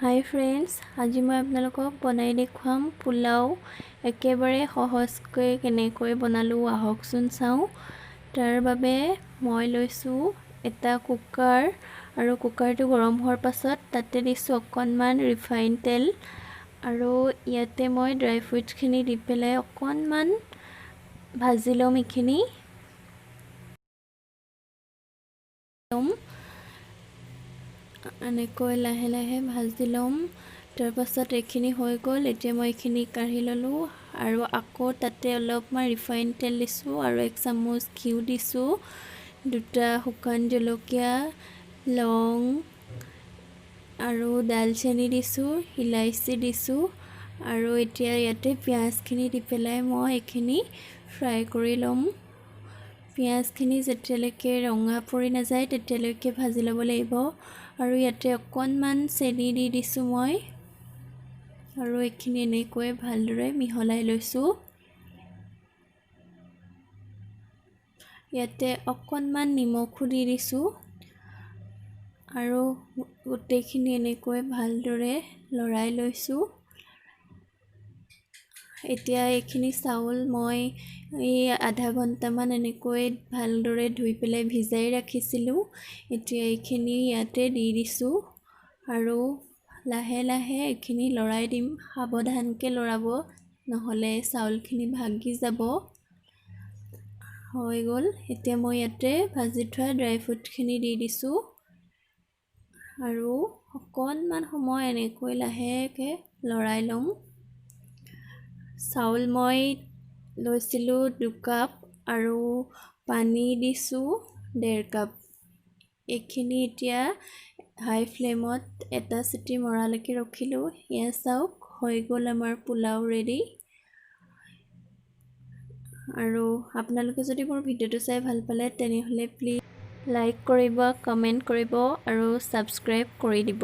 হাই friends, আজি মই আপোনালোকক বনাই দেখুৱাম পোলাও একেবাৰে সহজকৈ কেনেকৈ বনালোঁ আহকচোন চাওঁ। তাৰ বাবে মই লৈছোঁ এটা কুকাৰ আৰু কুকাৰটো গৰম হোৱাৰ পাছত তাতে দিছোঁ অকণমান ৰিফাইন তেল আৰু ইয়াতে মই ড্ৰাই ফ্ৰুটছখিনি দি পেলাই অকণমান ভাজি ল'ম। এইখিনি এনেকৈ লাহে লাহে ভাজি ল'ম। তাৰ পাছত এইখিনি হৈ গ'ল। এতিয়া মই এইখিনি কাঢ়ি ল'লোঁ আৰু আকৌ তাতে অলপমান ৰিফাইন তেল দিছোঁ আৰু 1 চামুচ ঘিউ দিছোঁ, 2টা শুকান জলকীয়া, লং আৰু দালচেনি দিছোঁ, ইলাইচি দিছোঁ আৰু এতিয়া ইয়াতে পিঁয়াজখিনি দি পেলাই মই এইখিনি ফ্ৰাই কৰি ল'ম। পিঁয়াজখিনি যেতিয়ালৈকে ৰঙা পৰি নাযায় তেতিয়ালৈকে ভাজি ল'ব লাগিব আৰু ইয়াতে অকণমান চেনি দি দিছোঁ মই আৰু এইখিনি এনেকৈ ভালদৰে মিহলাই লৈছোঁ। ইয়াতে অকণমান নিমখো দি দিছোঁ আৰু গোটেইখিনি এনেকৈ ভালদৰে লৰাই লৈছোঁ। এতিয়া এইখিনি চাউল মই আধা ঘণ্টামান এনেকৈ ভালদৰে ধুই পেলাই ভিজাই ৰাখিছিলোঁ। এতিয়া এইখিনি ইয়াতে দি দিছোঁ আৰু লাহে লাহে এইখিনি লৰাই দিম। সাৱধানকৈ লৰাব, নহ'লে চাউলখিনি ভাগি যাব। হৈ গ'ল। এতিয়া মই ইয়াতে ভাজি থোৱা ড্ৰাই ফ্ৰুটখিনি দি দিছোঁ আৰু অকণমান সময় এনেকৈ লাহেকৈ লৰাই ল'ম। চাউল মই লৈছিলোঁ 2 কাপ আৰু পানী দিছোঁ 1.5 কাপ। এইখিনি এতিয়া হাই ফ্লেমত এটা চিটি মৰালৈকে ৰখিলোঁ। এয়া চাওক, হৈ গ'ল আমাৰ পোলাও ৰেডি। আৰু আপোনালোকে যদি মোৰ ভিডিঅ'টো চাই ভাল পালে তেনেহ'লে প্লিজ লাইক কৰিব, কমেণ্ট কৰিব আৰু ছাবস্ক্ৰাইব কৰি দিব।